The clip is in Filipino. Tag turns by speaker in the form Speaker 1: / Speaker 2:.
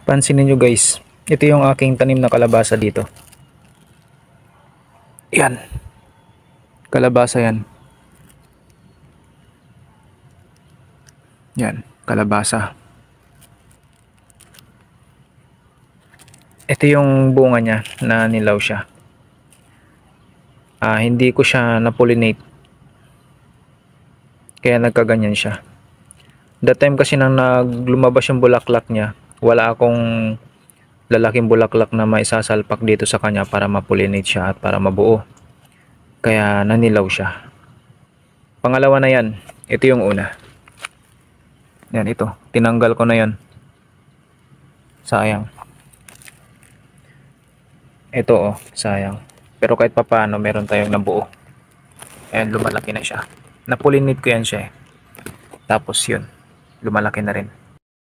Speaker 1: Pansinin nyo guys, ito yung aking tanim na kalabasa dito. Yan, kalabasa yan. Yan, kalabasa. Ito yung bunga niya na nilaw siya. Hindi ko siya na-pollinate. Kaya nagkaganyan siya. That time kasi nang lumabas yung bulaklak niya, wala akong lalaking bulaklak na maisasalpak dito sa kanya para ma-pollinate siya at para mabuo. Kaya nanilaw siya. Pangalawa na yan. Ito yung una. Yan, ito. Tinanggal ko na yan. Sayang. Ito sayang. Pero kahit papaano meron tayong nabuo. Ayan, lumalaki na siya. Na-pollinate ko yan siya eh. Tapos yun, lumalaki na rin.